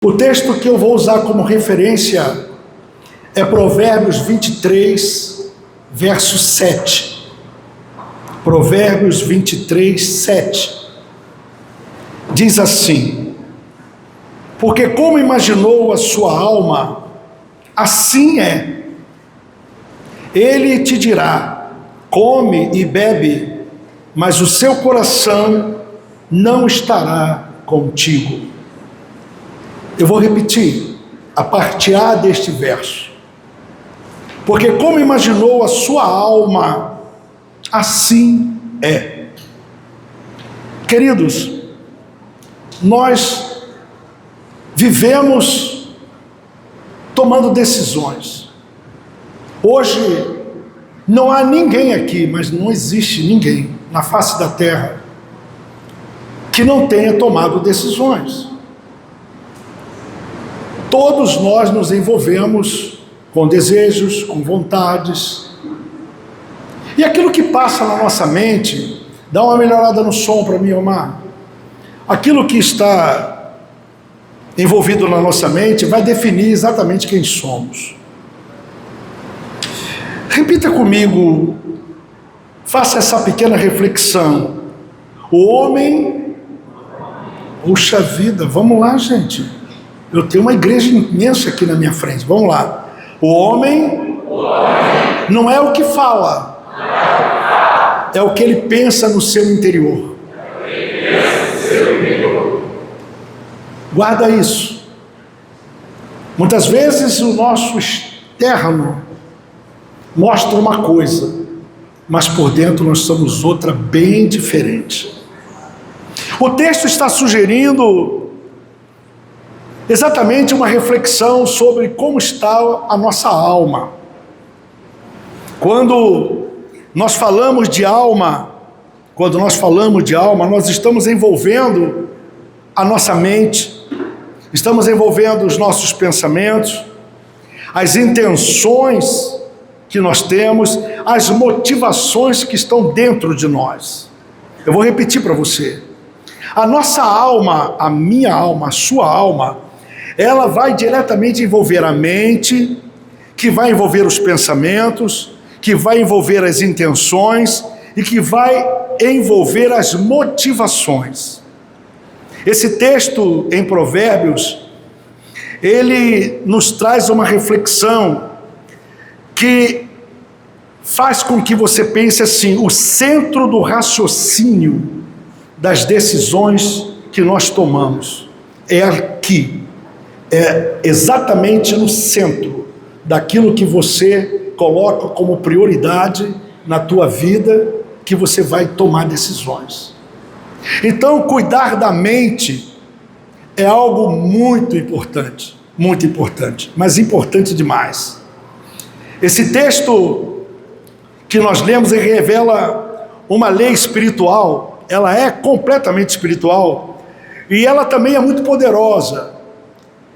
O texto que eu vou usar como referência é Provérbios 23, verso 7. Provérbios 23, 7. Diz assim: porque como imaginou a sua alma, assim é. Ele te dirá: come e bebe, mas o seu coração não estará contigo. Eu vou repetir a parte A deste verso. Porque como imaginou a sua alma, assim é. Queridos, nós vivemos tomando decisões. Hoje não há ninguém aqui, mas não existe ninguém na face da terra que não tenha tomado decisões. Todos nós nos envolvemos com desejos, com vontades. E aquilo que passa na nossa mente, dá uma melhorada no som para mim, Omar. Aquilo que está envolvido na nossa mente vai definir exatamente quem somos. Repita comigo, faça essa pequena reflexão. O homem, puxa vida, vamos lá, gente. Eu tenho uma igreja imensa aqui na minha frente, vamos lá. O homem não é o que fala, é o que ele pensa no seu interior. Guarda isso. Muitas vezes o nosso externo mostra uma coisa, mas por dentro nós somos outra bem diferente. O texto está sugerindo exatamente uma reflexão sobre como está a nossa alma. Quando nós falamos de alma, nós estamos envolvendo a nossa mente, estamos envolvendo os nossos pensamentos, as intenções que nós temos, as motivações que estão dentro de nós. Eu vou repetir para você. A nossa alma, a minha alma, a sua alma, ela vai diretamente envolver a mente, que vai envolver os pensamentos, que vai envolver as intenções e que vai envolver as motivações. Esse texto em Provérbios, ele nos traz uma reflexão que faz com que você pense assim: o centro do raciocínio das decisões que nós tomamos é aqui. É exatamente no centro daquilo que você coloca como prioridade na tua vida que você vai tomar decisões. Então, cuidar da mente é algo muito importante, mas importante demais. Esse texto que nós lemos, ele revela uma lei espiritual, ela é completamente espiritual e ela também é muito poderosa.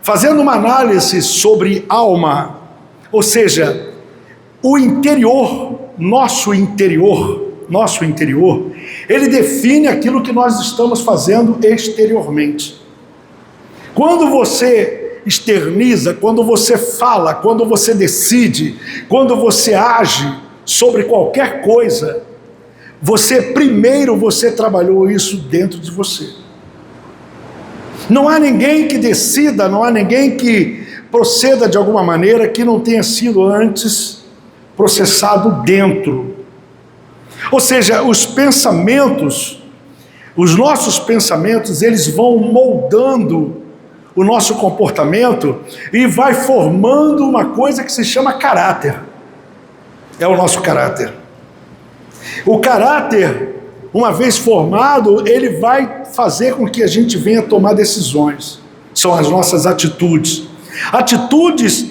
Fazendo uma análise sobre alma, ou seja, o interior, nosso interior, ele define aquilo que nós estamos fazendo exteriormente. Quando você externiza, quando você fala, quando você decide, quando você age sobre qualquer coisa, primeiro você trabalhou isso dentro de você. Não há ninguém que decida, não há ninguém que proceda de alguma maneira que não tenha sido antes processado dentro. Ou seja, os nossos pensamentos, eles vão moldando o nosso comportamento e vai formando uma coisa que se chama caráter. É o nosso caráter. O caráter, uma vez formado, ele vai fazer com que a gente venha tomar decisões. São as nossas atitudes. Atitudes,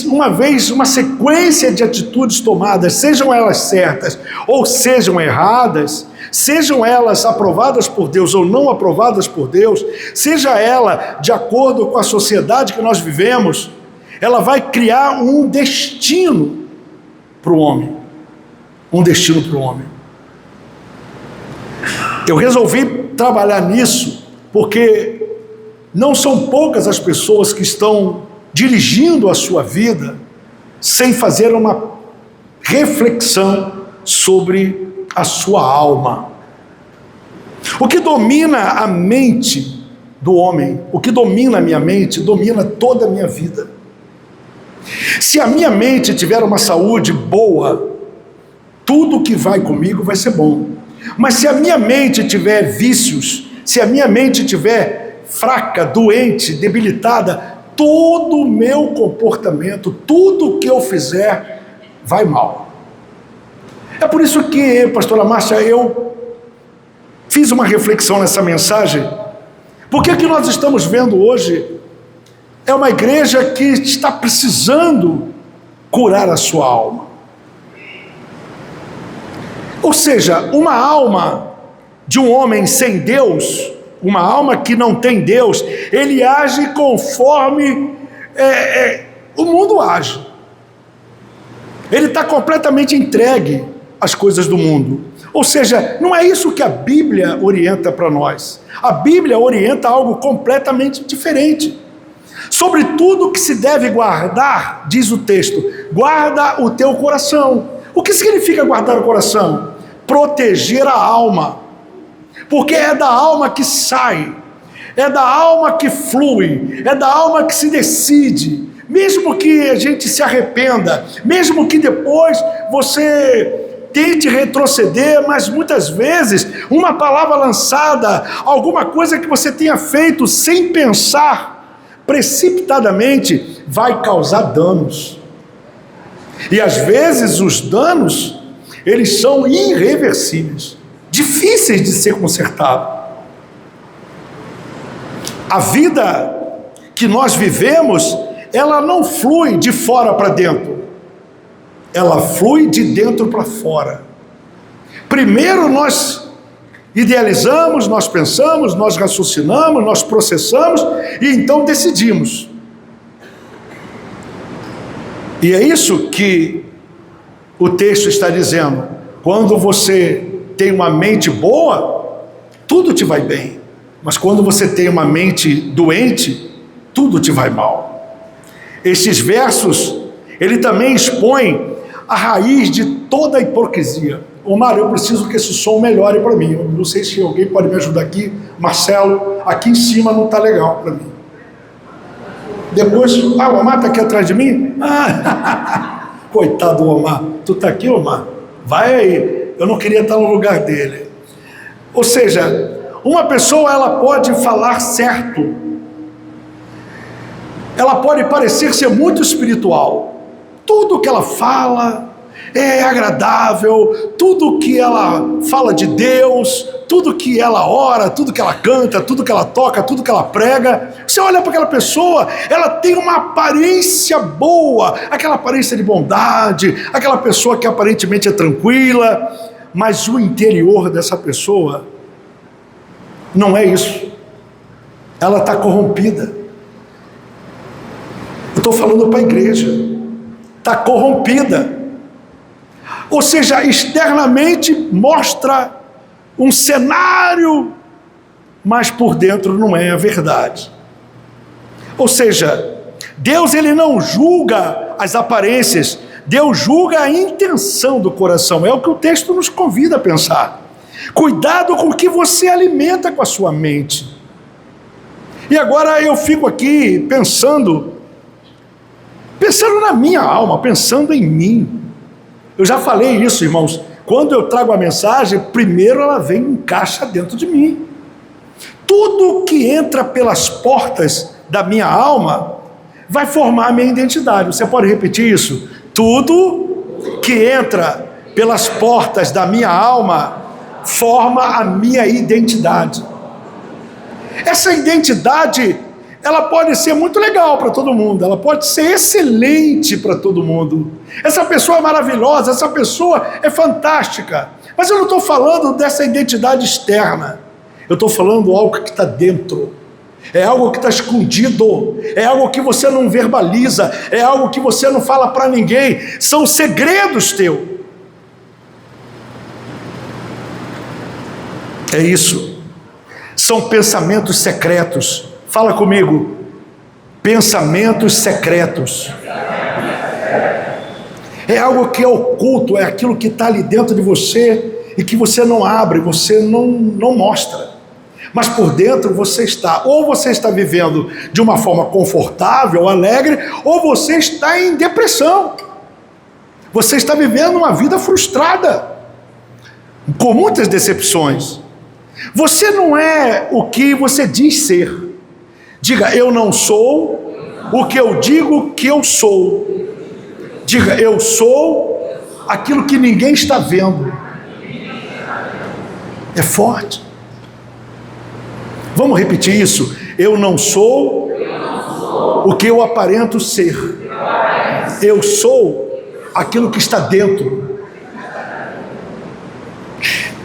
uma sequência de atitudes tomadas, sejam elas certas ou sejam erradas, sejam elas aprovadas por Deus ou não aprovadas por Deus, seja ela de acordo com a sociedade que nós vivemos, ela vai criar um destino para o homem. Eu resolvi trabalhar nisso porque não são poucas as pessoas que estão dirigindo a sua vida sem fazer uma reflexão sobre a sua alma. O que domina a mente do homem, o que domina a minha mente, domina toda a minha vida. Se a minha mente tiver uma saúde boa, tudo que vai comigo vai ser bom. Mas se a minha mente tiver vícios, se a minha mente tiver fraca, doente, debilitada, todo o meu comportamento, tudo que eu fizer, vai mal. É por isso que, pastora Márcia, eu fiz uma reflexão nessa mensagem. Porque o que nós estamos vendo hoje é uma igreja que está precisando curar a sua alma. Ou seja, uma alma de um homem sem Deus, uma alma que não tem Deus, ele age conforme o mundo age. Ele está completamente entregue às coisas do mundo. Ou seja, não é isso que a Bíblia orienta para nós. A Bíblia orienta algo completamente diferente. Sobre tudo que se deve guardar, diz o texto, guarda o teu coração. O que significa guardar o coração? Proteger a alma. Porque é da alma que sai, é da alma que flui, é da alma que se decide. Mesmo que a gente se arrependa, mesmo que depois você tente retroceder, mas muitas vezes uma palavra lançada, alguma coisa que você tenha feito sem pensar, precipitadamente, vai causar danos. E às vezes os danos, eles são irreversíveis, difíceis de ser consertados. A vida que nós vivemos, ela não flui de fora para dentro, ela flui de dentro para fora. Primeiro nós idealizamos, nós pensamos, nós raciocinamos, nós processamos e então decidimos. E é isso que o texto está dizendo. Quando você tem uma mente boa, tudo te vai bem. Mas quando você tem uma mente doente, tudo te vai mal. Estes versos, ele também expõe a raiz de toda a hipocrisia. Omar, eu preciso que esse som melhore para mim. Eu não sei se alguém pode me ajudar aqui. Marcelo, aqui em cima não está legal para mim. Depois, o Omar está aqui atrás de mim? Coitado do Omar. Tu está aqui, Omar? Vai aí. Eu não queria estar no lugar dele. Ou seja, uma pessoa, ela pode falar certo. Ela pode parecer ser muito espiritual. Tudo que ela fala é agradável, tudo que ela fala de Deus, tudo que ela ora, tudo que ela canta, tudo que ela toca, tudo que ela prega. Você olha para aquela pessoa, ela tem uma aparência boa, aquela aparência de bondade, aquela pessoa que aparentemente é tranquila, mas o interior dessa pessoa não é isso. Ela está corrompida. Eu estou falando para a igreja. Está corrompida. Ou seja, externamente mostra um cenário, mas por dentro não é a verdade. Ou seja, Deus, ele não julga as aparências, Deus julga a intenção do coração. É o que o texto nos convida a pensar. Cuidado com o que você alimenta com a sua mente. E agora eu fico aqui pensando na minha alma, pensando em mim. Eu já falei isso, irmãos. Quando eu trago a mensagem, primeiro ela vem em caixa dentro de mim. Tudo que entra pelas portas da minha alma vai formar a minha identidade. Você pode repetir isso? Tudo que entra pelas portas da minha alma forma a minha identidade. Essa identidade, ela pode ser muito legal para todo mundo, ela pode ser excelente para todo mundo. Essa pessoa é maravilhosa, essa pessoa é fantástica. Mas eu não estou falando dessa identidade externa. Eu estou falando algo que está dentro. É algo que está escondido. É algo que você não verbaliza. É algo que você não fala para ninguém. São segredos teus. É isso. São pensamentos secretos, Fala comigo. Pensamentos secretos. É algo que é oculto, é aquilo que está ali dentro de você e que você não abre, você não mostra. Mas por dentro você está, ou você está vivendo de uma forma confortável, alegre, ou você está em depressão. Você está vivendo uma vida frustrada, com muitas decepções. Você não é o que você diz ser. Diga, eu não sou o que eu digo que eu sou. Diga, eu sou aquilo que ninguém está vendo. É forte. Vamos repetir isso? Eu não sou o que eu aparento ser. Eu sou aquilo que está dentro.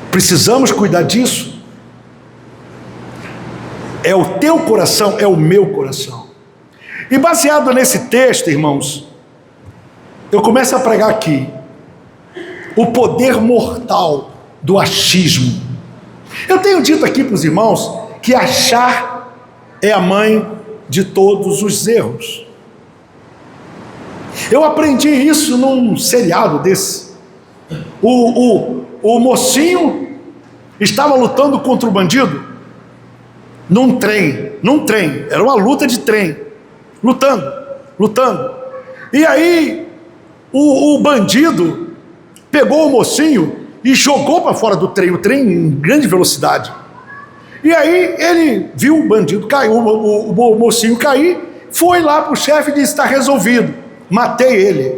Precisamos cuidar disso. É o teu coração, é o meu coração. E baseado nesse texto, irmãos, eu começo a pregar aqui o poder mortal do achismo. Eu tenho dito aqui para os irmãos que achar é a mãe de todos os erros. Eu aprendi isso num seriado desse. O mocinho estava lutando contra o bandido num trem, era uma luta de trem, lutando. E aí o bandido pegou o mocinho e jogou para fora do trem, o trem em grande velocidade. E aí ele viu o bandido cair, o mocinho cair, foi lá para o chefe e disse, está resolvido, matei ele.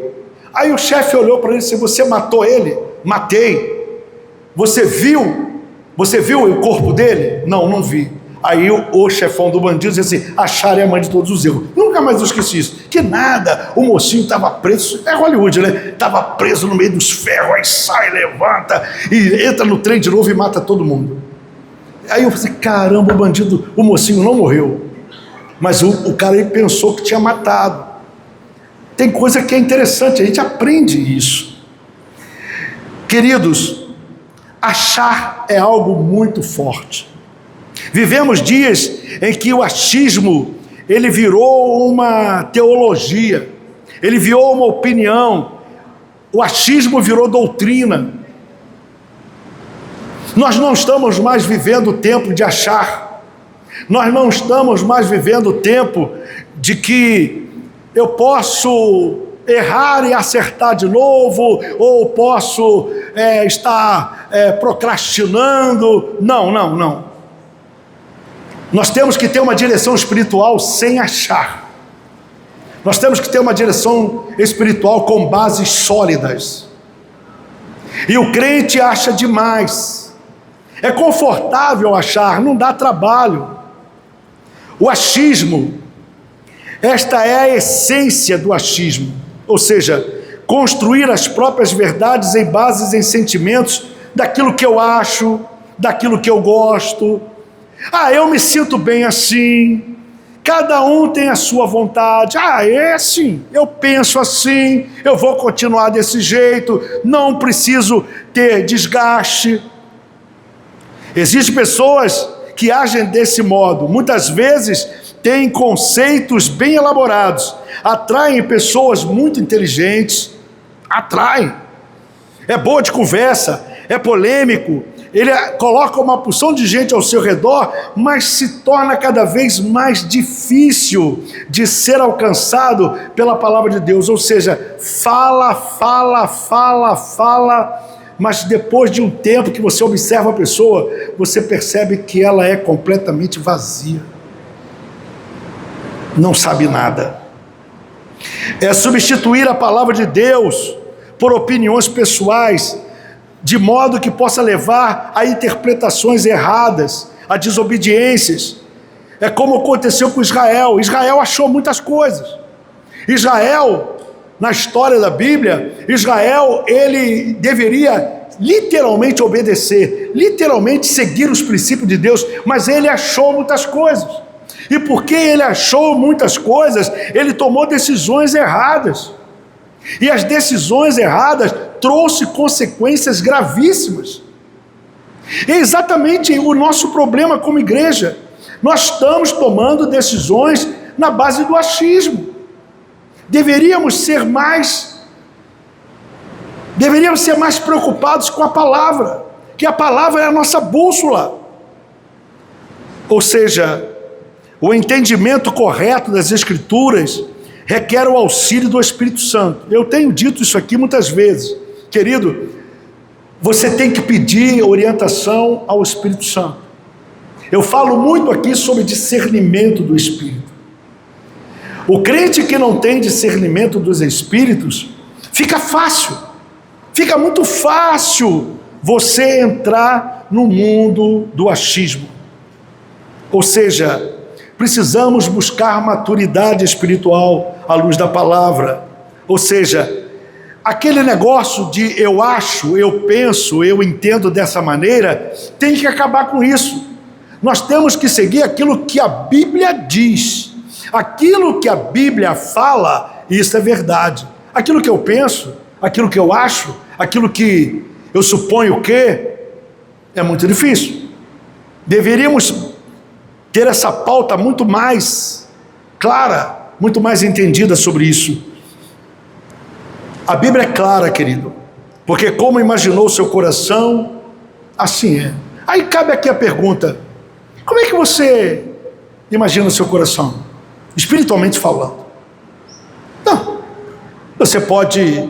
Aí o chefe olhou para ele e disse, você matou ele? Matei. Você viu o corpo dele? Não vi. Aí o chefão do bandido disse assim, achar é a mãe de todos os erros. Nunca mais eu esqueci isso. Que nada, o mocinho estava preso, é Hollywood, né? Estava preso no meio dos ferros, aí sai, levanta, e entra no trem de novo e mata todo mundo. Aí eu falei, caramba, o mocinho não morreu. Mas o cara aí pensou que tinha matado. Tem coisa que é interessante, a gente aprende isso. Queridos, achar é algo muito forte. Vivemos dias em que o achismo, ele virou uma teologia, ele virou uma opinião, o achismo virou doutrina. Nós não estamos mais vivendo o tempo de achar, nós não estamos mais vivendo o tempo de que eu posso errar e acertar de novo, ou posso estar procrastinando. Não. Nós temos que ter uma direção espiritual sem achar. Nós temos que ter uma direção espiritual com bases sólidas. E o crente acha demais. É confortável achar, não dá trabalho. O achismo, esta é a essência do achismo. Ou seja, construir as próprias verdades em bases em sentimentos daquilo que eu acho, daquilo que eu gosto. Eu me sinto bem assim, cada um tem a sua vontade, é assim, eu penso assim, eu vou continuar desse jeito, não preciso ter desgaste. Existem pessoas que agem desse modo, muitas vezes têm conceitos bem elaborados, atraem pessoas muito inteligentes, é boa de conversa, é polêmico, ele coloca uma porção de gente ao seu redor, mas se torna cada vez mais difícil de ser alcançado pela palavra de Deus. Ou seja, fala, mas depois de um tempo que você observa a pessoa, você percebe que ela é completamente vazia. Não sabe nada. É substituir a palavra de Deus por opiniões pessoais, de modo que possa levar a interpretações erradas, a desobediências. É como aconteceu com Israel. Israel achou muitas coisas. Israel, na história da Bíblia, Israel, ele deveria literalmente obedecer, literalmente seguir os princípios de Deus, mas ele achou muitas coisas. E porque ele achou muitas coisas, ele tomou decisões erradas. E as decisões erradas trouxe consequências gravíssimas. É exatamente o nosso problema como igreja. Nós estamos tomando decisões na base do achismo. Deveríamos ser mais preocupados com a palavra, que a palavra é a nossa bússola. Ou seja, o entendimento correto das Escrituras requer o auxílio do Espírito Santo. Eu tenho dito isso aqui muitas vezes. Querido, você tem que pedir orientação ao Espírito Santo. Eu falo muito aqui sobre discernimento do Espírito. O crente que não tem discernimento dos Espíritos, fica muito fácil você entrar no mundo do achismo. Ou seja, precisamos buscar maturidade espiritual à luz da palavra. Ou seja, aquele negócio de eu acho, eu penso, eu entendo dessa maneira, tem que acabar com isso. Nós temos que seguir aquilo que a Bíblia diz. Aquilo que a Bíblia fala, isso é verdade. Aquilo que eu penso, aquilo que eu acho, aquilo que eu suponho que, é muito difícil. Deveríamos ter essa pauta muito mais clara, muito mais entendida sobre isso. A Bíblia é clara, querido, porque como imaginou o seu coração, assim é. Aí cabe aqui a pergunta: como é que você imagina o seu coração, espiritualmente falando? Não, você pode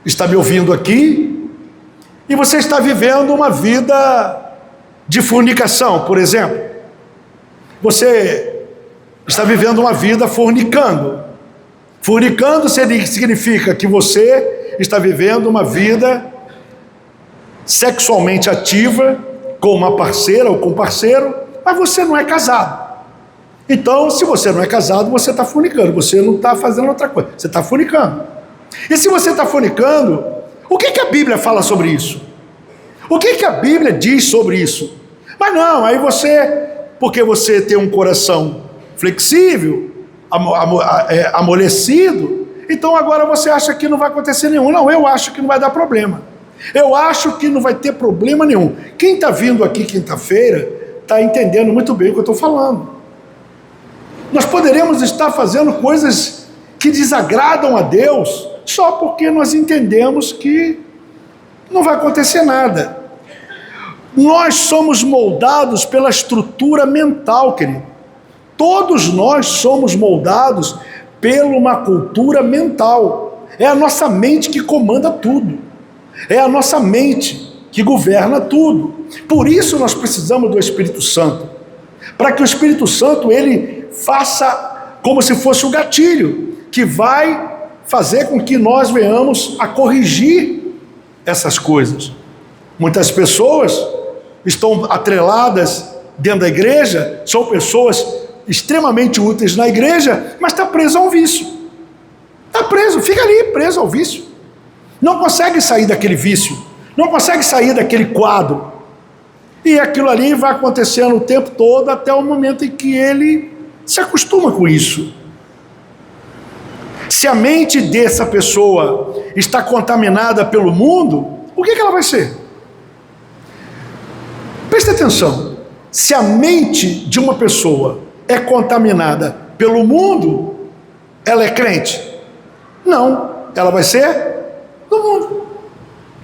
estar me ouvindo aqui e você está vivendo uma vida de fornicação, por exemplo. Você está vivendo uma vida fornicando. Fornicando significa que você está vivendo uma vida sexualmente ativa com uma parceira ou com um parceiro, mas você não é casado. Então, se você não é casado, você está fornicando, você não está fazendo outra coisa, você está fornicando. E se você está fornicando, o que a Bíblia fala sobre isso? O que a Bíblia diz sobre isso? Mas não, aí você, porque você tem um coração flexível, amolecido, então agora você acha que não vai acontecer nenhum. Não, eu acho que não vai dar problema. Eu acho que não vai ter problema nenhum. Quem está vindo aqui quinta-feira está entendendo muito bem o que eu estou falando. Nós poderemos estar fazendo coisas que desagradam a Deus só porque nós entendemos que não vai acontecer nada. Nós somos moldados pela estrutura mental, querido. Todos nós somos moldados por uma cultura mental. É a nossa mente que comanda tudo. É a nossa mente que governa tudo. Por isso nós precisamos do Espírito Santo. Para que o Espírito Santo, ele faça como se fosse um gatilho, que vai fazer com que nós venhamos a corrigir essas coisas. Muitas pessoas estão atreladas dentro da igreja, são pessoas extremamente úteis na igreja, mas está preso a um vício. Está preso, fica ali preso ao vício. Não consegue sair daquele vício, não consegue sair daquele quadro. E aquilo ali vai acontecendo o tempo todo até o momento em que ele se acostuma com isso. Se a mente dessa pessoa está contaminada pelo mundo, o que ela vai ser? Preste atenção. Se a mente de uma pessoa é contaminada pelo mundo, ela é crente? Não, ela vai ser do mundo.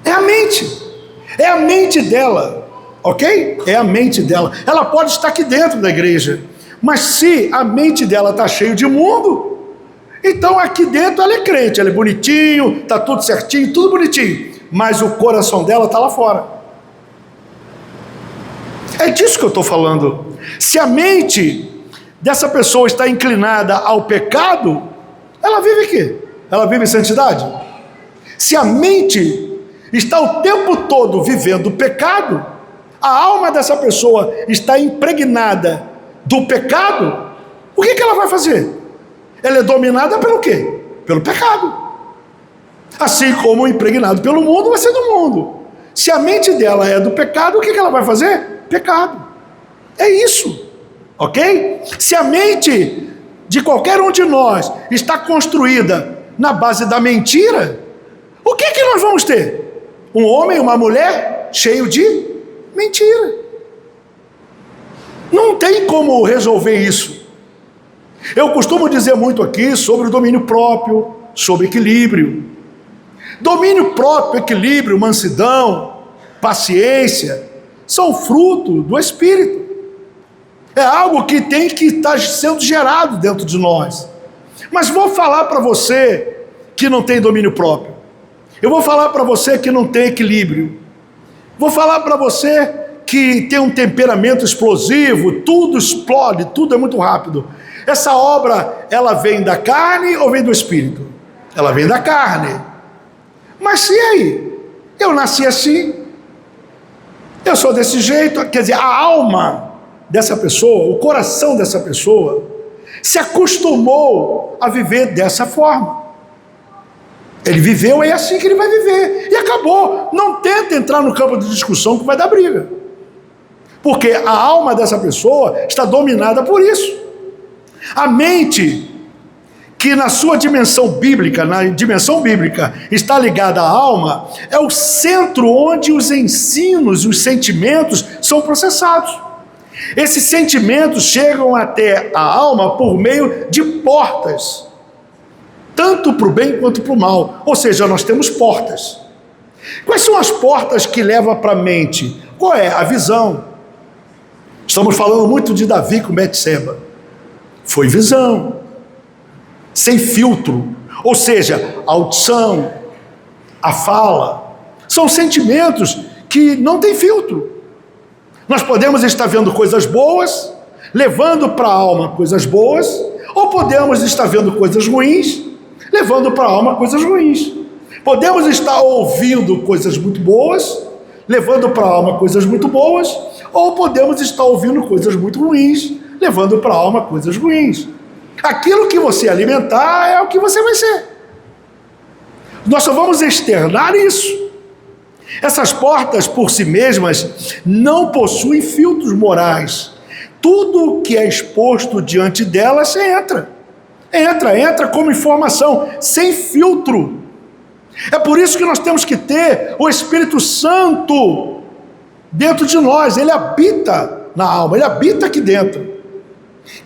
É a mente. É a mente dela, ok? É a mente dela. Ela pode estar aqui dentro da igreja, mas se a mente dela está cheia de mundo, então aqui dentro ela é crente, ela é bonitinho, está tudo certinho, tudo bonitinho, mas o coração dela está lá fora. É disso que eu estou falando. Se a mente dessa pessoa está inclinada ao pecado, ela vive o quê? Ela vive em santidade? Se a mente está o tempo todo vivendo o pecado, a alma dessa pessoa está impregnada do pecado, o que ela vai fazer? Ela é dominada pelo quê? Pelo pecado. Assim como o impregnado pelo mundo vai ser do mundo. Se a mente dela é do pecado, o que ela vai fazer? Pecado. É isso, ok? Se a mente de qualquer um de nós está construída na base da mentira, o que nós vamos ter? Um homem e uma mulher cheio de mentira. Não tem como resolver isso. Eu costumo dizer muito aqui sobre o domínio próprio, sobre equilíbrio. Domínio próprio, equilíbrio, mansidão, paciência, são fruto do Espírito. É algo que tem que estar sendo gerado dentro de nós. Mas vou falar para você que não tem domínio próprio. Eu vou falar para você que não tem equilíbrio. Vou falar para você que tem um temperamento explosivo, tudo explode, tudo é muito rápido. Essa obra, ela vem da carne ou vem do Espírito? Ela vem da carne. Mas e aí? Eu nasci assim, eu sou desse jeito, quer dizer, a alma dessa pessoa, o coração dessa pessoa, se acostumou a viver dessa forma. Ele viveu, é assim que ele vai viver, e acabou. Não tenta entrar no campo de discussão que vai dar briga, porque a alma dessa pessoa está dominada por isso. A mente, que na sua dimensão bíblica, está ligada à alma, é o centro onde os ensinos e os sentimentos são processados. Esses sentimentos chegam até a alma por meio de portas, tanto para o bem quanto para o mal. Ou seja, nós temos portas. Quais são as portas que levam para a mente? Qual é? A visão. Estamos falando muito de Davi com Betseba. Foi visão, sem filtro, ou seja, a audição, a fala, são sentimentos que não têm filtro. Nós podemos estar vendo coisas boas, levando para a alma coisas boas, ou podemos estar vendo coisas ruins, levando para a alma coisas ruins. Podemos estar ouvindo coisas muito boas, levando para a alma coisas muito boas, ou podemos estar ouvindo coisas muito ruins, levando para a alma coisas ruins. Aquilo que você alimentar é o que você vai ser. Nós só vamos externar isso. Essas portas por si mesmas não possuem filtros morais. Tudo que é exposto diante delas entra como informação, sem filtro. É por isso que nós temos que ter o Espírito Santo dentro de nós. Ele habita na alma, ele habita aqui dentro,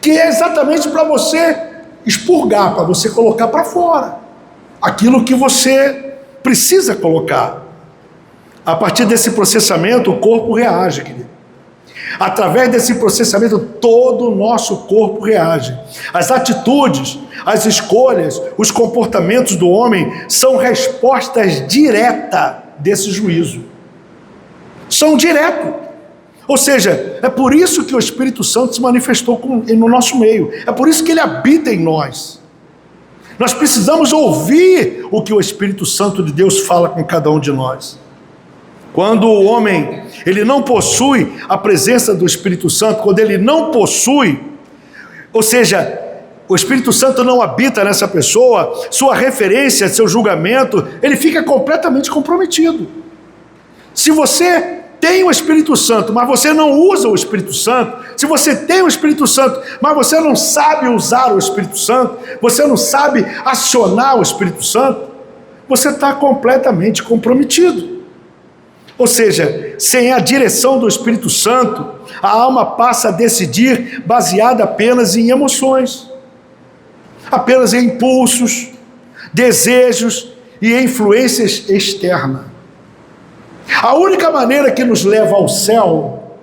que é exatamente para você expurgar, para você colocar para fora aquilo que você precisa colocar. A partir desse processamento, o corpo reage, querido. Através desse processamento, todo o nosso corpo reage. As atitudes, as escolhas, os comportamentos do homem são respostas diretas desse juízo. São diretos. Ou seja, é por isso que o Espírito Santo se manifestou no nosso meio. É por isso que ele habita em nós. Nós precisamos ouvir o que o Espírito Santo de Deus fala com cada um de nós. Quando o homem, ele não possui a presença do Espírito Santo, quando ele não possui, ou seja, o Espírito Santo não habita nessa pessoa, sua referência, seu julgamento, ele fica completamente comprometido. Se você tem o Espírito Santo, mas você não usa o Espírito Santo, se você tem o Espírito Santo, mas você não sabe usar o Espírito Santo, você não sabe acionar o Espírito Santo, você está completamente comprometido. Ou seja, sem a direção do Espírito Santo, a alma passa a decidir baseada apenas em emoções, apenas em impulsos, desejos e influências externas. A única maneira que nos leva ao céu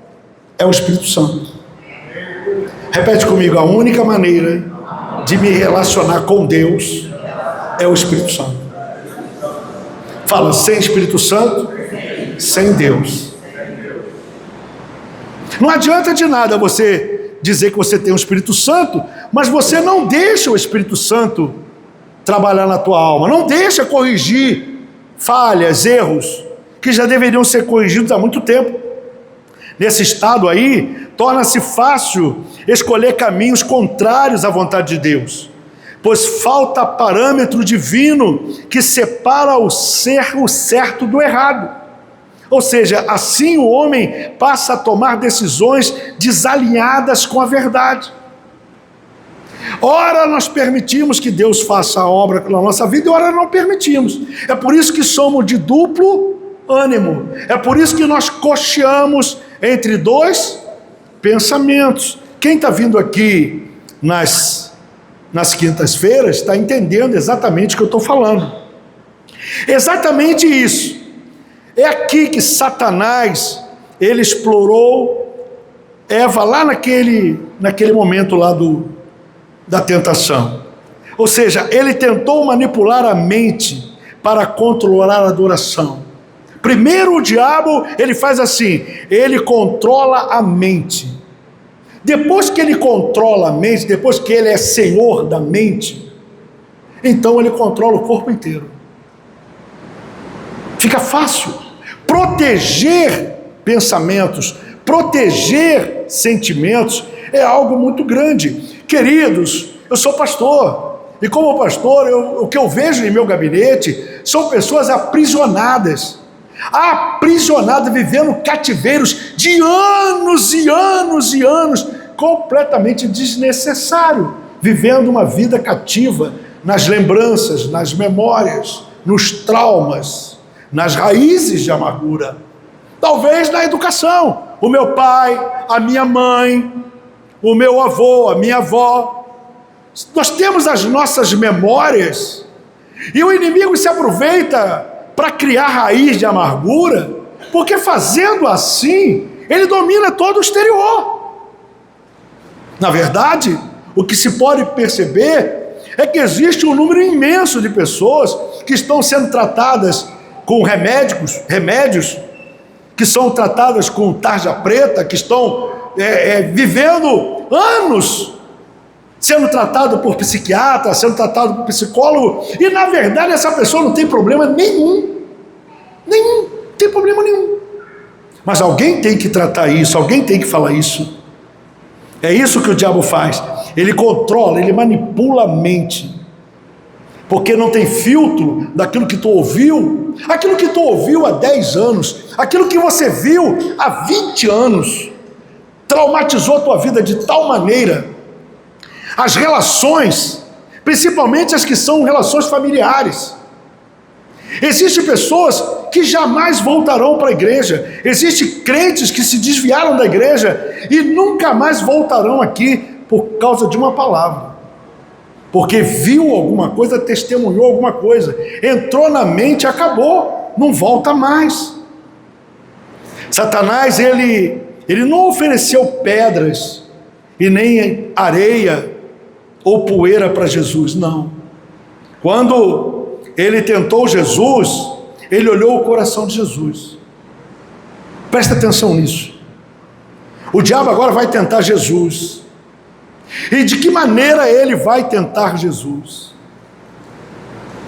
é o Espírito Santo. Repete comigo: a única maneira de me relacionar com Deus é o Espírito Santo. Fala, sem Espírito Santo, sem Deus. Não adianta de nada você dizer que você tem o Espírito Santo, mas você não deixa o Espírito Santo trabalhar na tua alma, não deixa corrigir falhas, erros, que já deveriam ser corrigidos há muito tempo. Nesse estado aí, torna-se fácil escolher caminhos contrários à vontade de Deus, pois falta parâmetro divino que separa o certo do errado. Ou seja, assim o homem passa a tomar decisões desalinhadas com a verdade. Ora nós permitimos que Deus faça a obra na nossa vida e ora não permitimos. É por isso que somos de duplo ânimo. É por isso que nós cocheamos entre dois pensamentos. Quem está vindo aqui nas quintas-feiras está entendendo exatamente o que eu estou falando. Exatamente isso. É aqui que Satanás, ele explorou Eva lá naquele momento lá da tentação. Ou seja, ele tentou manipular a mente para controlar a adoração. Primeiro o diabo, ele faz assim, ele controla a mente. Depois que ele controla a mente, depois que ele é senhor da mente, então ele controla o corpo inteiro. Fica fácil. Proteger pensamentos, proteger sentimentos é algo muito grande. Queridos, eu sou pastor, e como pastor, o que eu vejo em meu gabinete são pessoas aprisionadas, vivendo cativeiros de anos e anos e anos, completamente desnecessário, vivendo uma vida cativa nas lembranças, nas memórias, nos traumas, nas raízes de amargura. Talvez na educação, o meu pai, a minha mãe, o meu avô, a minha avó, nós temos as nossas memórias, e o inimigo se aproveita para criar raiz de amargura, porque fazendo assim, ele domina todo o exterior. Na verdade, o que se pode perceber é que existe um número imenso de pessoas que estão sendo tratadas com remédios, que são tratadas com tarja preta, que estão vivendo anos sendo tratado por psiquiatra, sendo tratado por psicólogo, e na verdade essa pessoa não tem problema nenhum, não tem problema nenhum. Mas alguém tem que tratar isso, alguém tem que falar isso. É isso que o diabo faz. Ele controla, ele manipula a mente, porque não tem filtro daquilo que tu ouviu, aquilo que tu ouviu há 10 anos, aquilo que você viu há 20 anos, traumatizou a tua vida de tal maneira. As relações, principalmente as que são relações familiares. Existem pessoas que jamais voltarão para a igreja. Existem crentes que se desviaram da igreja e nunca mais voltarão aqui por causa de uma palavra. Porque viu alguma coisa, testemunhou alguma coisa, entrou na mente, acabou, não volta mais. Satanás, ele não ofereceu pedras e nem areia ou poeira para Jesus, não. Quando ele tentou Jesus, ele olhou o coração de Jesus. Presta atenção nisso. O diabo agora vai tentar Jesus. E de que maneira ele vai tentar Jesus?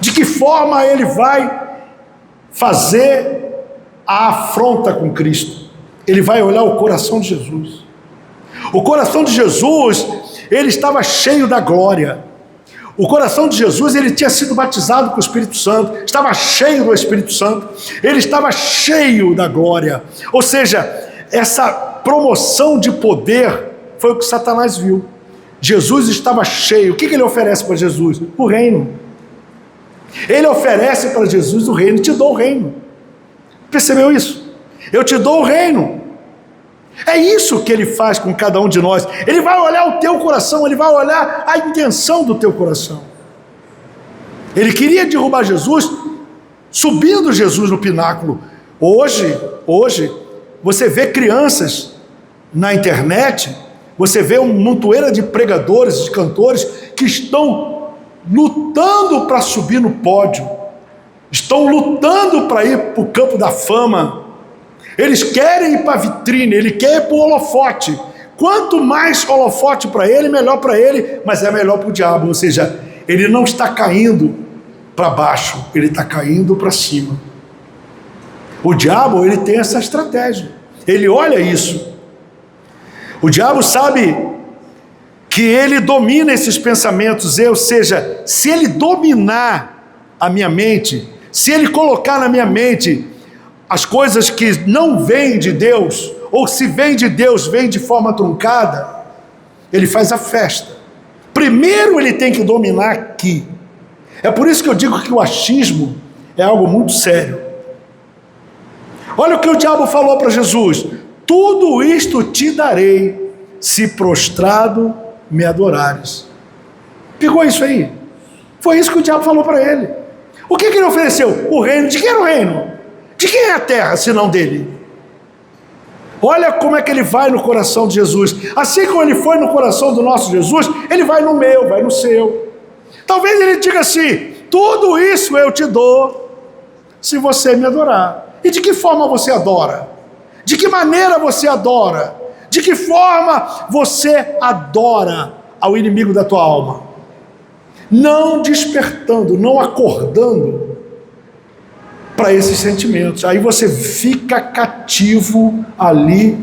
De que forma ele vai fazer a afronta com Cristo? Ele vai olhar o coração de Jesus. O coração de Jesus, ele estava cheio da glória. O coração de Jesus, ele tinha sido batizado com o Espírito Santo, estava cheio do Espírito Santo, ele estava cheio da glória. Ou seja, essa promoção de poder foi o que Satanás viu. Jesus estava cheio. O que ele oferece para Jesus? O reino. Ele oferece para Jesus o reino, te dou o reino. Percebeu isso? Eu te dou o reino. É isso que ele faz com cada um de nós. Ele vai olhar o teu coração, ele vai olhar a intenção do teu coração. Ele queria derrubar Jesus, subindo Jesus no pináculo. Hoje, você vê crianças na internet, você vê uma montoeira de pregadores, de cantores, que estão lutando para subir no pódio, estão lutando para ir para o campo da fama. Eles querem ir para a vitrine, ele quer ir para o holofote. Quanto mais holofote para ele, melhor para ele, mas é melhor para o diabo. Ou seja, ele não está caindo para baixo, ele está caindo para cima. O diabo, ele tem essa estratégia. Ele olha isso. O diabo sabe que ele domina esses pensamentos, ou seja, se ele dominar a minha mente, se ele colocar na minha mente as coisas que não vêm de Deus, ou se vem de Deus, vem de forma truncada, ele faz a festa. Primeiro ele tem que dominar aqui. É por isso que eu digo que o achismo é algo muito sério. Olha o que o diabo falou para Jesus: tudo isto te darei, se prostrado me adorares. Pegou isso aí? Foi isso que o diabo falou para ele. O que ele ofereceu? O reino. De quem era o reino? De quem é a terra, senão dele? Olha como é que ele vai no coração de Jesus. Assim como ele foi no coração do nosso Jesus, ele vai no meu, vai no seu. Talvez ele diga assim: tudo isso eu te dou se você me adorar. E de que forma você adora? De que maneira você adora? De que forma você adora ao inimigo da tua alma? Não despertando, não acordando para esses sentimentos. Aí você fica cativo ali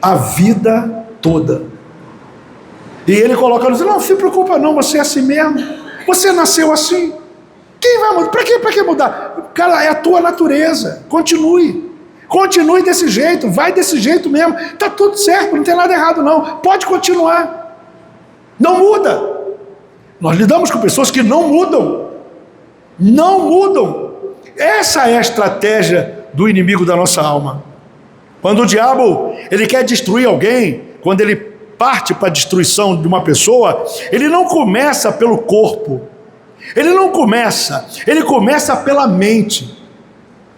a vida toda. E ele coloca, não se preocupa não, você é assim mesmo. Você nasceu assim. Quem vai mudar? Para que mudar? Cara, é a tua natureza. Continue. Continue desse jeito, vai desse jeito mesmo. Está tudo certo, não tem nada errado não. Pode continuar. Não muda. Nós lidamos com pessoas que não mudam. Não mudam. Essa é a estratégia do inimigo da nossa alma. Quando o diabo ele quer destruir alguém, quando ele parte para a destruição de uma pessoa, ele não começa pelo corpo. Ele começa pela mente.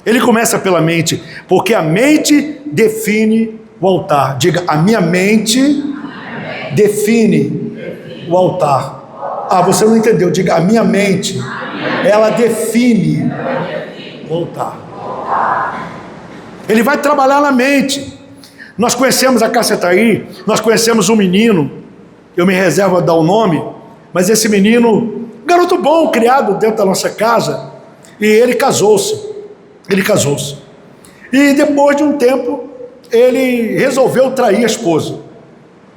Ele começa pela mente, porque a mente define o altar. Diga, a minha mente define o altar. Ah, você não entendeu. Diga, a minha mente, ela define o altar. Ele vai trabalhar na mente. Nós conhecemos a Cacetaí, nós conhecemos um menino, eu me reservo a dar o nome, mas esse menino, garoto bom, criado dentro da nossa casa, e ele casou-se. E depois de um tempo, ele resolveu trair a esposa.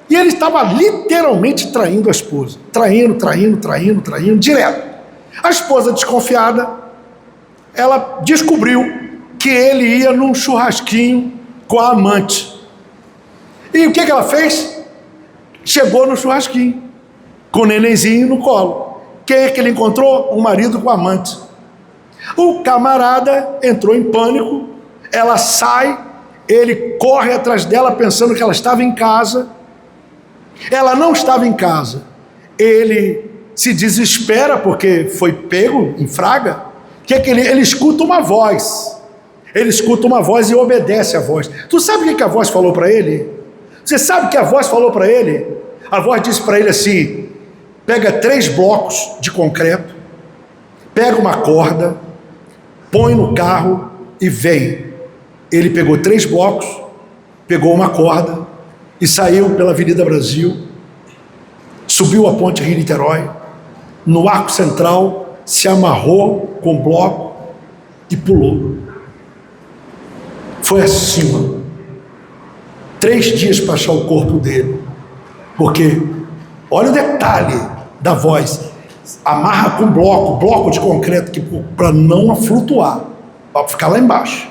E ele estava literalmente traindo a esposa. Traindo, direto. A esposa, desconfiada, ela descobriu que ele ia num churrasquinho com a amante. E o que ela fez? Chegou no churrasquinho, com o nenenzinho no colo. Quem é que ele encontrou? Um marido com a amante. O camarada entrou em pânico, ela sai, ele corre atrás dela pensando que ela estava em casa. Ela não estava em casa. Ele se desespera porque foi pego em flagra. Ele escuta uma voz. Ele escuta uma voz e obedece a voz. Tu sabe o que a voz falou para ele? Você sabe o que a voz falou para ele? A voz disse para ele assim: pega 3 blocos de concreto, pega uma corda, põe no carro e vem. Ele pegou 3 blocos, pegou uma corda e saiu pela Avenida Brasil, subiu a ponte Rio-Niterói, no arco central, se amarrou com o bloco e pulou. Foi acima. 3 dias para achar o corpo dele. Porque, olha o detalhe da voz, amarra com bloco de concreto para não flutuar, para ficar lá embaixo.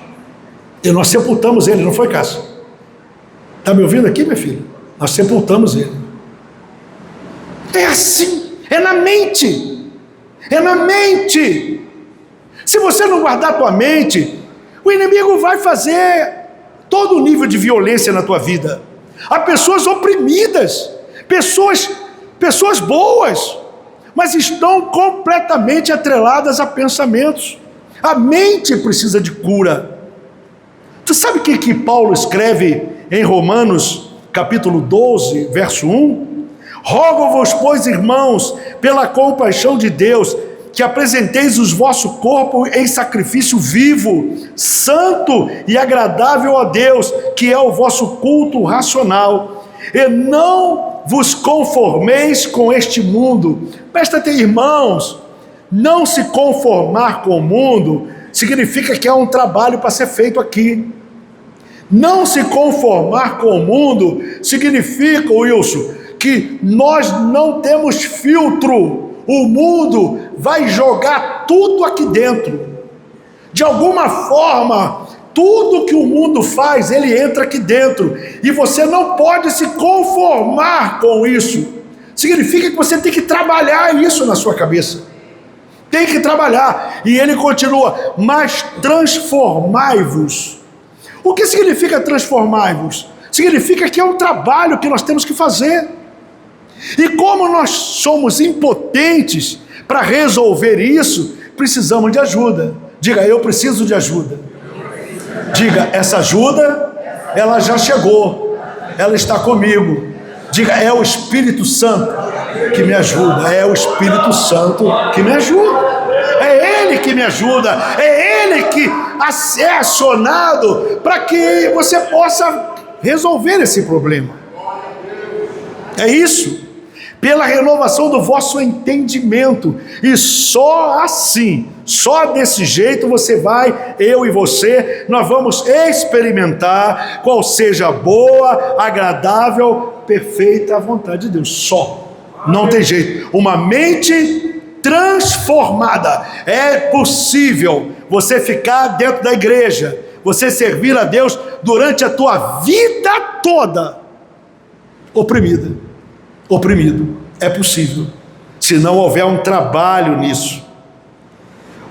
E nós sepultamos ele, não foi, Cássio? Está me ouvindo aqui, minha filha? Nós sepultamos ele. É assim, é na mente. É na mente. Se você não guardar a tua mente, o inimigo vai fazer todo o nível de violência na tua vida. Há pessoas oprimidas, pessoas boas, mas estão completamente atreladas a pensamentos. A mente precisa de cura. Tu sabe o que Paulo escreve em Romanos, capítulo 12, verso 1? Rogo-vos, pois, irmãos, pela compaixão de Deus, que apresenteis os vosso corpo em sacrifício vivo, santo e agradável a Deus, que é o vosso culto racional. E não vos conformeis com este mundo. Presta atenção, irmãos, não se conformar com o mundo significa que há um trabalho para ser feito aqui. Não se conformar com o mundo significa, Wilson, que nós não temos filtro. O mundo vai jogar tudo aqui dentro. De alguma forma, tudo que o mundo faz, ele entra aqui dentro. E você não pode se conformar com isso. Significa que você tem que trabalhar isso na sua cabeça. Tem que trabalhar. E ele continua, mas transformai-vos. O que significa transformai-vos? significa que é um trabalho que nós temos que fazer. E como nós somos impotentes para resolver isso, precisamos de ajuda. Diga, eu preciso de ajuda. Diga, essa ajuda, ela já chegou, ela está comigo. Diga, é o Espírito Santo que me ajuda, é o Espírito Santo que me ajuda. É Ele que me ajuda, é Ele que é acionado para que você possa resolver esse problema. É isso. Pela renovação do vosso entendimento, e só assim, só desse jeito você vai, eu e você, nós vamos experimentar qual seja a boa, agradável, perfeita vontade de Deus, só, não tem jeito. Uma mente transformada, é possível você ficar dentro da igreja, você servir a Deus durante a tua vida toda, oprimido, é possível, se não houver um trabalho nisso.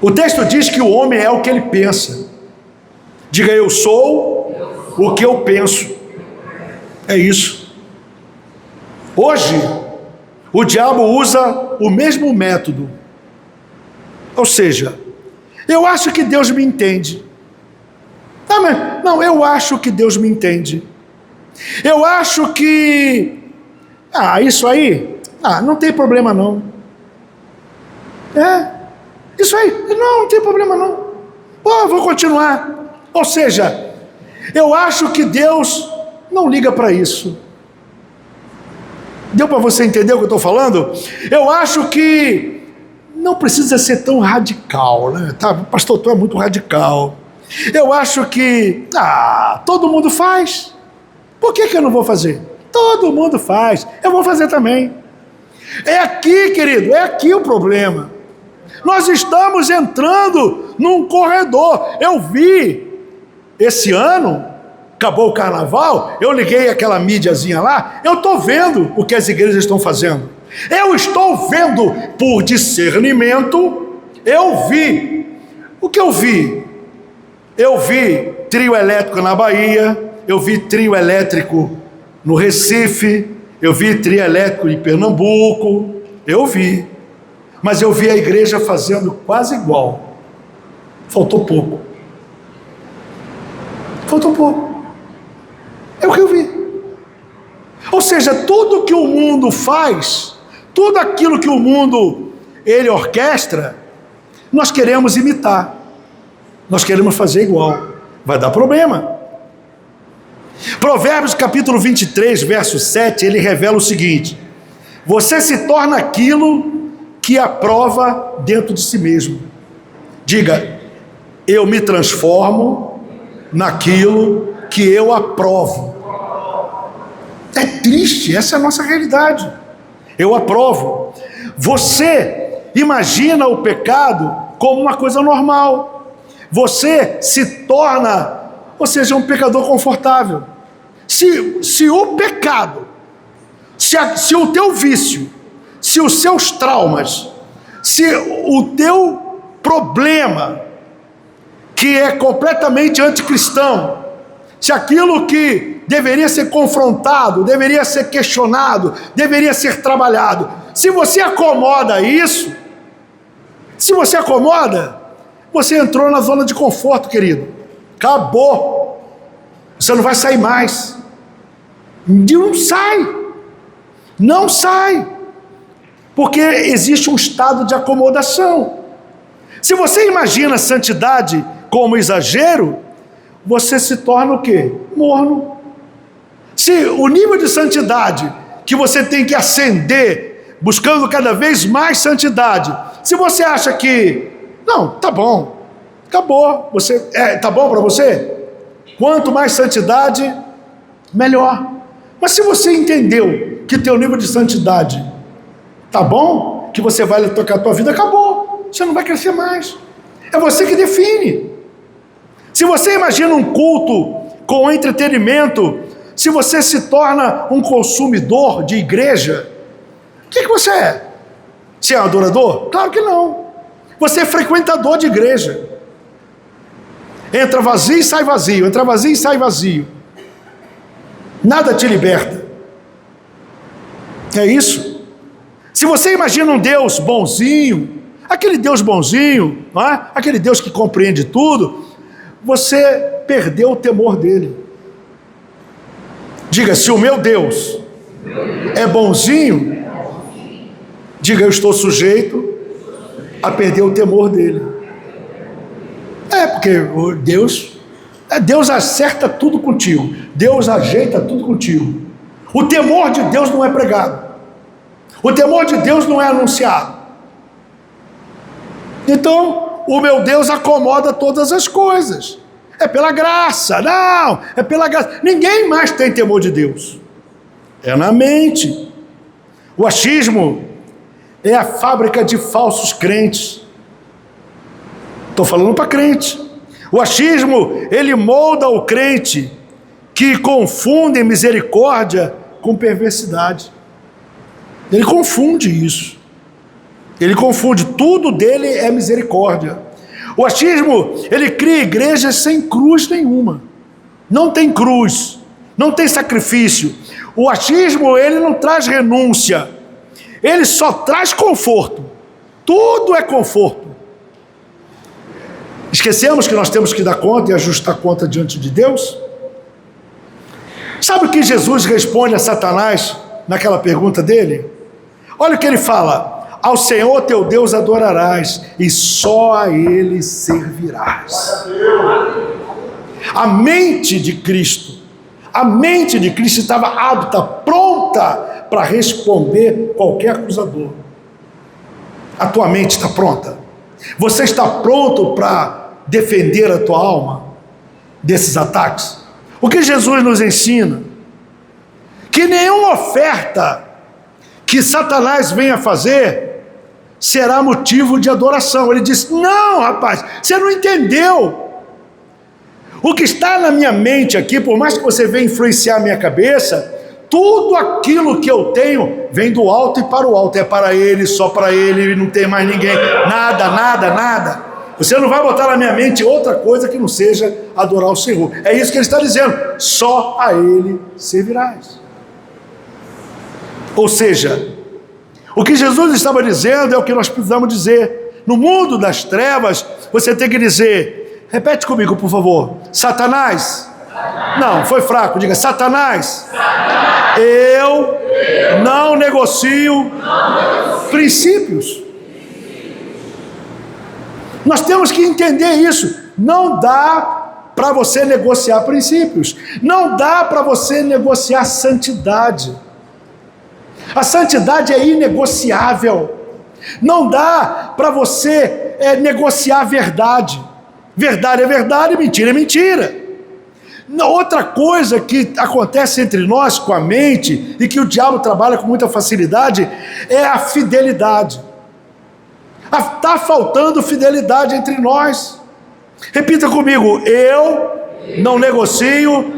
O texto diz que o homem é o que ele pensa. Diga, eu sou o que eu penso. É isso. Hoje, o diabo usa o mesmo método. Ou seja, eu acho que Deus me entende. Não, eu acho que Deus me entende. Eu acho que isso aí, não tem problema não. Isso aí, não tem problema não. Vou continuar. Ou seja, eu acho que Deus não liga para isso. Deu para você entender o que eu estou falando? Eu acho que não precisa ser tão radical, né? Pastor, tu é muito radical. Eu acho que, todo mundo faz. Por que eu não vou fazer? Todo mundo faz, eu vou fazer também. É aqui, querido, é aqui o problema. Nós estamos entrando num corredor. Eu vi, esse ano, acabou o carnaval, eu liguei aquela mídiazinha lá, eu estou vendo o que as igrejas estão fazendo. Eu estou vendo por discernimento, eu vi. O que eu vi? Eu vi trio elétrico na Bahia, eu vi trio elétrico no Recife, eu vi trio elétrico em Pernambuco, eu vi. Mas eu vi a igreja fazendo quase igual. Faltou pouco. É o que eu vi. Ou seja, tudo que o mundo faz, tudo aquilo que o mundo, ele orquestra, nós queremos imitar. Nós queremos fazer igual. Vai dar problema. Provérbios capítulo 23, verso 7, ele revela o seguinte: você se torna aquilo que aprova dentro de si mesmo. Diga, eu me transformo naquilo que eu aprovo. É triste, essa é a nossa realidade. Eu aprovo. Você imagina o pecado como uma coisa normal. Você se torna, ou seja, um pecador confortável. Se o pecado, se o teu vício, se os seus traumas, se o teu problema, que é completamente anticristão, se aquilo que deveria ser confrontado, deveria ser questionado, deveria ser trabalhado, se você acomoda isso, você entrou na zona de conforto, querido. Acabou. Você não vai sair mais. Não sai. Porque existe um estado de acomodação. Se você imagina a santidade como exagero, você se torna o quê? Morno. Se o nível de santidade que você tem que ascender, buscando cada vez mais santidade, se você acha que, não, tá bom, acabou, tá bom para você? Quanto mais santidade, melhor. Mas se você entendeu que teu nível de santidade tá bom, que você vai tocar a tua vida, acabou, você não vai crescer mais. É você que define. Se você imagina um culto com entretenimento, se você se torna um consumidor de igreja, o que você é? Você é um adorador? Claro que não. Você é frequentador de igreja. Entra vazio e sai vazio, entra vazio e sai vazio. Nada te liberta. É isso. Se você imagina um Deus bonzinho, aquele Deus bonzinho, não é? Aquele Deus que compreende tudo, você perdeu o temor dele. Diga, se o meu Deus é bonzinho, diga, eu estou sujeito a perder o temor dele. Porque Deus acerta tudo contigo. Deus ajeita tudo contigo. O temor de Deus não é pregado. O temor de Deus não é anunciado. Então, o meu Deus acomoda todas as coisas. É pela graça. Não, é pela graça. Ninguém mais tem temor de Deus. É na mente. O achismo é a fábrica de falsos crentes. Estou falando para crente. O achismo, ele molda o crente que confunde misericórdia com perversidade. Ele confunde isso. Ele confunde, tudo dele é misericórdia. O achismo, ele cria igrejas sem cruz nenhuma. Não tem cruz, não tem sacrifício. O achismo, ele não traz renúncia. Ele só traz conforto. Tudo é conforto. Esquecemos que nós temos que dar conta e ajustar conta diante de Deus? Sabe o que Jesus responde a Satanás naquela pergunta dele? Olha o que ele fala: ao Senhor teu Deus adorarás e só a Ele servirás. A mente de Cristo estava apta, pronta para responder qualquer acusador. A tua mente está pronta? Você está pronto para defender a tua alma desses ataques? O que Jesus nos ensina? Que nenhuma oferta que Satanás venha fazer será motivo de adoração. Ele disse: não, rapaz, você não entendeu. O que está na minha mente aqui, por mais que você venha influenciar a minha cabeça, tudo aquilo que eu tenho vem do alto e para o alto. É para Ele, só para Ele, não tem mais ninguém. Nada, nada, nada. Você não vai botar na minha mente outra coisa que não seja adorar o Senhor. É isso que Ele está dizendo. Só a Ele servirás. Ou seja, o que Jesus estava dizendo é o que nós precisamos dizer. No mundo das trevas, você tem que dizer, repete comigo, por favor: Satanás. Não, foi fraco, diga: Satanás, eu não negocio princípios. Nós temos que entender isso. Não dá para você negociar princípios. Não dá para você negociar santidade. A santidade é inegociável. Não dá para você negociar a verdade. Verdade é verdade, mentira é mentira. Outra coisa que acontece entre nós com a mente e que o diabo trabalha com muita facilidade é a fidelidade. Está faltando fidelidade entre nós. Repita comigo: eu não negocio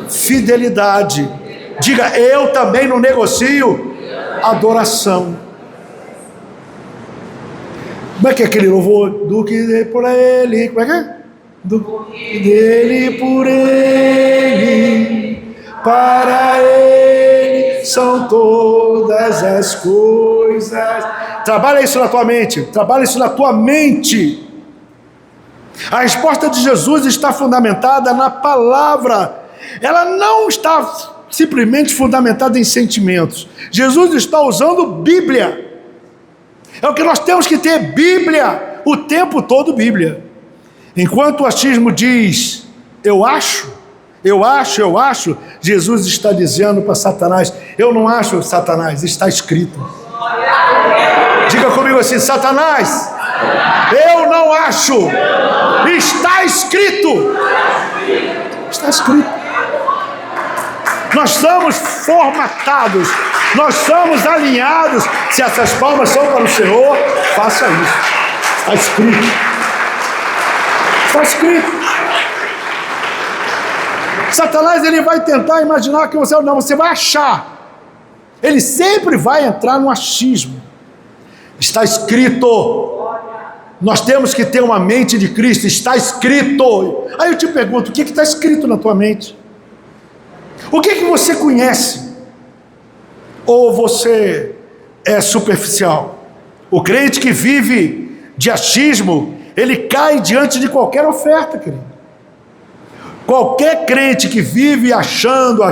fidelidade. Diga: eu também não negocio adoração. Como é que é aquele louvor? Do que dele por ele, como é que é? Do que dele por ele, para ele são todas as coisas. Trabalha isso na tua mente, trabalha isso na tua mente. A resposta de Jesus está fundamentada na palavra. Ela não está simplesmente fundamentada em sentimentos. Jesus está usando Bíblia. É o que nós temos que ter: Bíblia, o tempo todo Bíblia. Enquanto o achismo diz, eu acho, Jesus está dizendo para Satanás: eu não acho, Satanás, está escrito. Diga comigo assim: Satanás, eu não acho, está escrito. Está escrito. Nós somos formatados, nós somos alinhados. Se essas palmas são para o Senhor, faça isso. Está escrito. Está escrito. Satanás, ele vai tentar imaginar que você não, você vai achar. Ele sempre vai entrar no achismo. Está escrito. Nós temos que ter uma mente de Cristo. Está escrito. Aí eu te pergunto: o que está escrito na tua mente? O que você conhece? Ou você é superficial? O crente que vive de achismo, ele cai diante de qualquer oferta, querido. Qualquer crente que vive achando,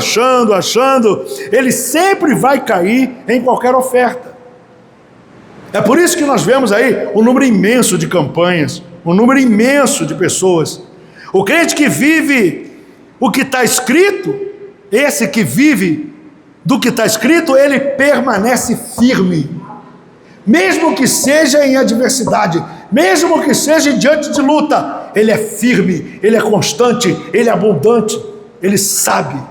ele sempre vai cair em qualquer oferta. É por isso que nós vemos aí um número imenso de campanhas, um número imenso de pessoas. O crente que vive o que está escrito, esse que vive do que está escrito, ele permanece firme. Mesmo que seja em adversidade, mesmo que seja diante de luta, ele é firme, ele é constante, ele é abundante, ele sabe,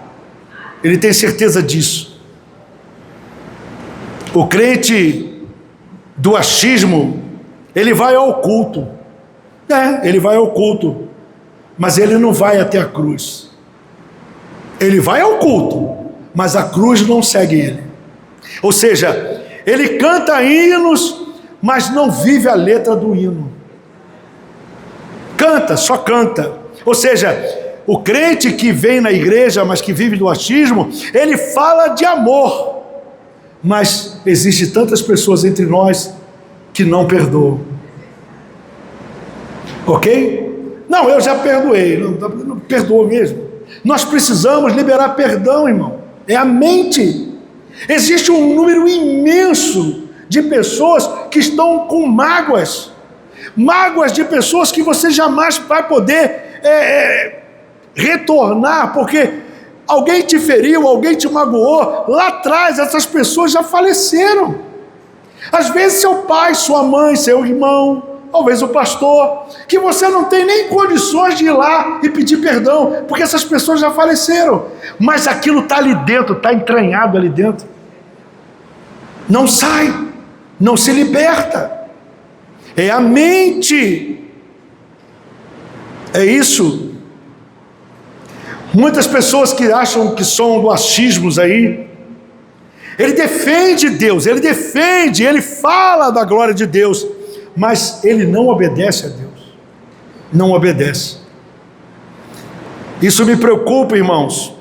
ele tem certeza disso. O crente do achismo, ele vai ao culto, ele vai ao culto, mas ele não vai até a cruz. Ele vai ao culto, mas a cruz não segue ele. Ou seja, ele canta hinos, mas não vive a letra do hino. Canta, só canta. Ou seja, o crente que vem na igreja, mas que vive do achismo, ele fala de amor. Mas existem tantas pessoas entre nós que não perdoam. Ok? Não, eu já perdoei. Não perdoou mesmo. Nós precisamos liberar perdão, irmão. É a mente. Existe um número imenso de pessoas que estão com mágoas de pessoas que você jamais vai poder retornar, porque alguém te feriu, alguém te magoou, lá atrás essas pessoas já faleceram. Às vezes seu pai, sua mãe, seu irmão, talvez o pastor, que você não tem nem condições de ir lá e pedir perdão, porque essas pessoas já faleceram, mas aquilo está ali dentro, está entranhado ali dentro, não sai, não se liberta. É a mente, é isso. Muitas pessoas que acham que são do achismos aí, ele defende Deus, ele fala da glória de Deus, mas ele não obedece a Deus, não obedece. Isso me preocupa, irmãos.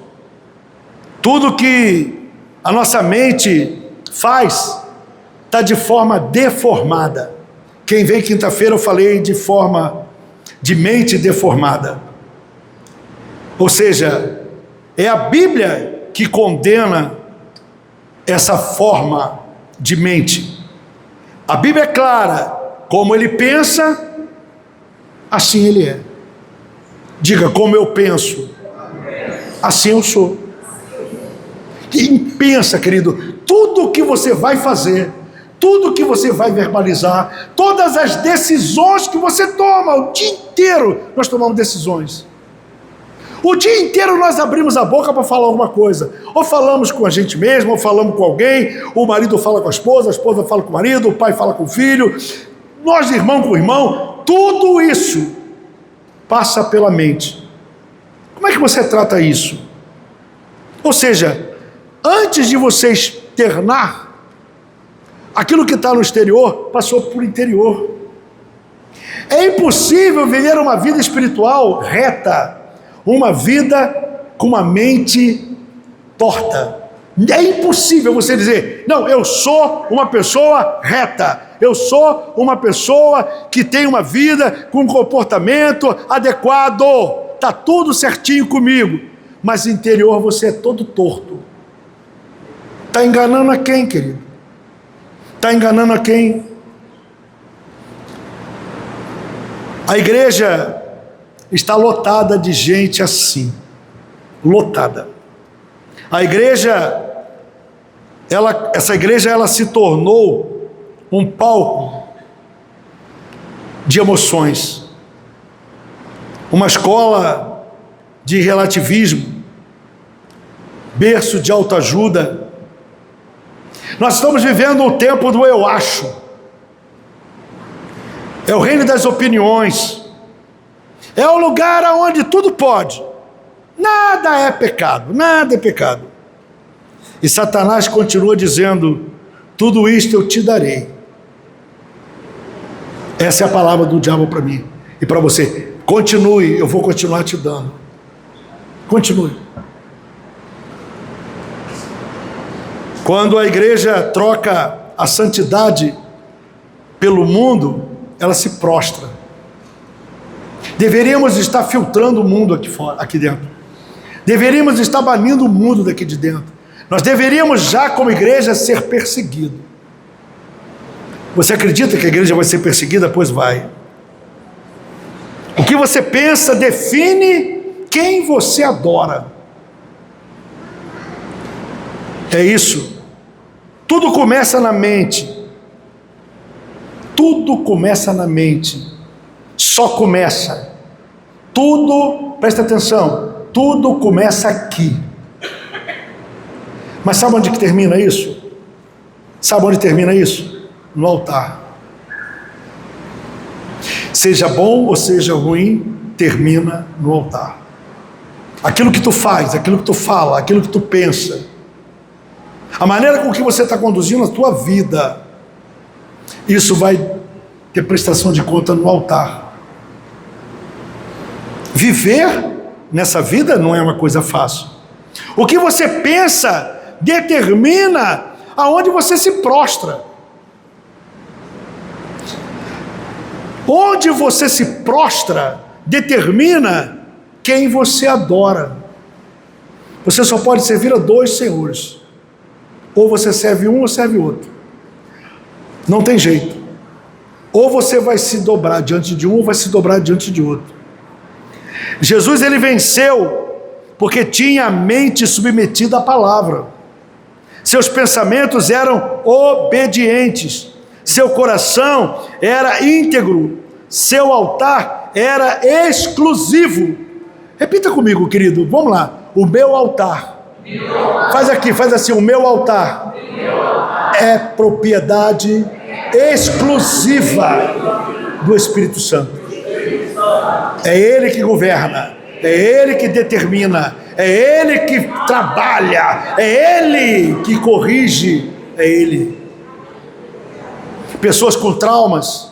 Tudo que a nossa mente faz está de forma deformada. Quem veio quinta-feira eu falei de mente deformada. Ou seja, é a Bíblia que condena essa forma de mente. A Bíblia é clara, como ele pensa, assim ele é. Diga, como eu penso, assim eu sou. Quem pensa, querido, tudo que você vai fazer, tudo que você vai verbalizar, todas as decisões que você toma, o dia inteiro nós tomamos decisões. O dia inteiro nós abrimos a boca para falar alguma coisa. Ou falamos com a gente mesmo, ou falamos com alguém, o marido fala com a esposa fala com o marido, o pai fala com o filho, nós irmão com o irmão, tudo isso passa pela mente. Como é que você trata isso? Ou seja, antes de você externar, aquilo que está no exterior passou por interior. É impossível viver uma vida espiritual reta, uma vida com uma mente torta. É impossível você dizer, não, eu sou uma pessoa reta, eu sou uma pessoa que tem uma vida com um comportamento adequado, está tudo certinho comigo, mas interior você é todo torto. Está enganando a quem, querido? Está enganando a quem? A igreja está lotada de gente assim, lotada. A igreja, essa igreja, ela se tornou um palco de emoções, uma escola de relativismo, berço de autoajuda. Nós estamos vivendo o tempo do eu acho. É o reino das opiniões. É o lugar onde tudo pode. Nada é pecado, nada é pecado. E Satanás continua dizendo, tudo isto eu te darei. Essa é a palavra do diabo para mim e para você. Continue, eu vou continuar te dando. Continue. Quando a igreja troca a santidade pelo mundo, ela se prostra. Deveríamos estar filtrando o mundo aqui fora, aqui dentro. Deveríamos estar banindo o mundo daqui de dentro. Nós deveríamos já, como igreja, ser perseguidos. Você acredita que a igreja vai ser perseguida? Pois vai. O que você pensa define quem você adora. É isso. Tudo começa na mente. Tudo começa na mente. Só começa. Tudo, presta atenção, tudo começa aqui. Mas sabe onde que termina isso? Sabe onde termina isso? No altar. Seja bom ou seja ruim, termina no altar. Aquilo que tu faz, aquilo que tu fala, aquilo que tu pensa, a maneira com que você está conduzindo a tua vida, isso vai ter prestação de conta no altar. Viver nessa vida não é uma coisa fácil. O que você pensa determina aonde você se prostra. Onde você se prostra determina quem você adora. Você só pode servir a dois senhores. Ou você serve um ou serve outro. Não tem jeito. Ou você vai se dobrar diante de um ou vai se dobrar diante de outro. Jesus, ele venceu porque tinha a mente submetida à palavra. Seus pensamentos eram obedientes. Seu coração era íntegro. Seu altar era exclusivo. Repita comigo, querido. Vamos lá. O meu altar. Faz aqui, faz assim. O meu altar é propriedade exclusiva do Espírito Santo. É Ele que governa, é Ele que determina, é Ele que trabalha, é Ele que corrige, é Ele. Pessoas com traumas,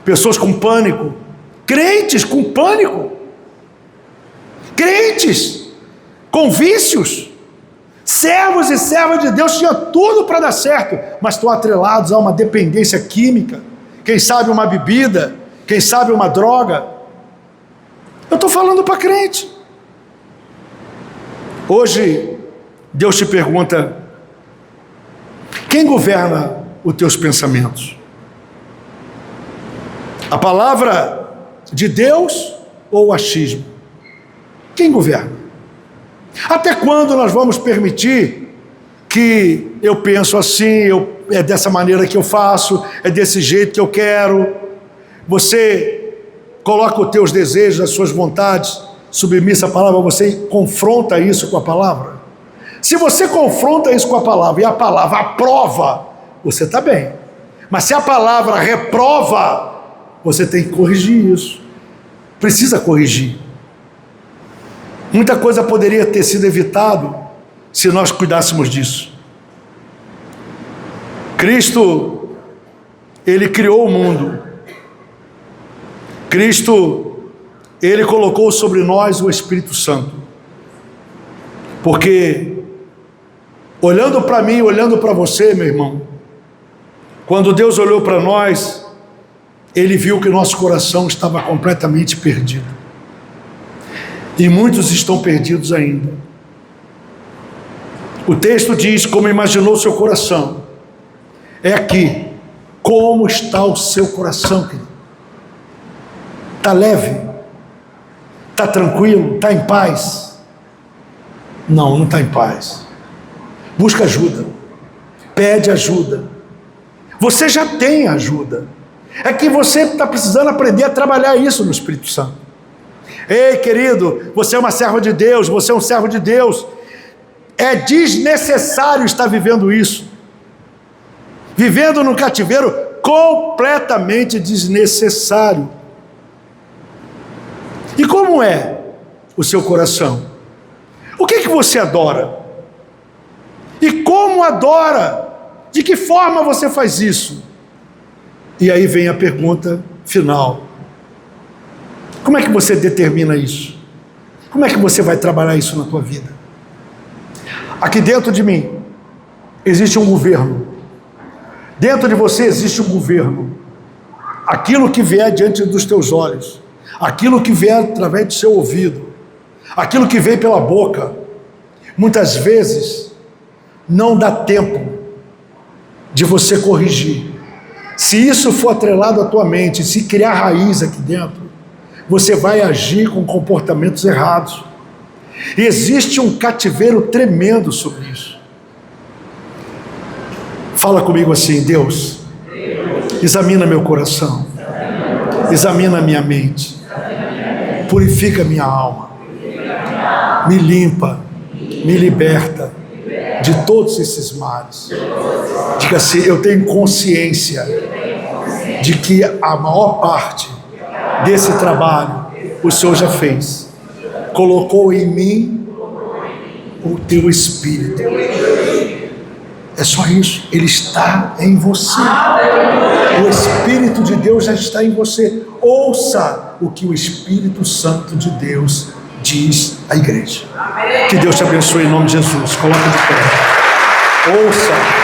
pessoas com pânico, crentes com pânico, crentes com vícios, servos e servas de Deus, tinha tudo para dar certo, mas estão atrelados a uma dependência química, quem sabe uma bebida, quem sabe uma droga. Eu estou falando para crente. Hoje, Deus te pergunta: quem governa os teus pensamentos? A palavra de Deus ou o achismo? Quem governa? Até quando nós vamos permitir que eu penso assim, é dessa maneira que eu faço, é desse jeito que eu quero? Você coloca os teus desejos, as suas vontades submissa à palavra, você confronta isso com a palavra? Se você confronta isso com a palavra e a palavra aprova, você está bem. Mas se a palavra reprova, você tem que corrigir isso. Precisa corrigir. Muita coisa poderia ter sido evitado se nós cuidássemos disso. Cristo, Ele criou o mundo. Cristo, Ele colocou sobre nós o Espírito Santo. Porque, olhando para mim, olhando para você, meu irmão, quando Deus olhou para nós, Ele viu que o nosso coração estava completamente perdido. E muitos estão perdidos ainda. O texto diz: como imaginou seu coração. É aqui. Como está o seu coração, querido? Está leve? Está tranquilo? Está em paz? Não está em paz. Busca ajuda. Pede ajuda. Você já tem ajuda. É que você está precisando aprender a trabalhar isso no Espírito Santo. Ei, querido, você é uma serva de Deus, você é um servo de Deus. É desnecessário estar vivendo isso. Vivendo no cativeiro, completamente desnecessário. E como é o seu coração? O que você adora? E como adora? De que forma você faz isso? E aí vem a pergunta final. Como é que você determina isso? Como é que você vai trabalhar isso na tua vida? Aqui dentro de mim, existe um governo. Dentro de você existe um governo. Aquilo que vier diante dos teus olhos, aquilo que vier através do seu ouvido, aquilo que vem pela boca, muitas vezes não dá tempo de você corrigir. Se isso for atrelado à tua mente, se criar raiz aqui dentro, você vai agir com comportamentos errados. E existe um cativeiro tremendo sobre isso. Fala comigo assim: Deus, examina meu coração, examina minha mente, purifica minha alma, me limpa, me liberta de todos esses males. Diga assim: eu tenho consciência de que a maior parte desse trabalho o Senhor já fez. Colocou em mim o teu Espírito. É só isso. Ele está em você. O Espírito de Deus já está em você. Ouça o que o Espírito Santo de Deus diz à igreja. Que Deus te abençoe em nome de Jesus. Coloca de pé. Ouça.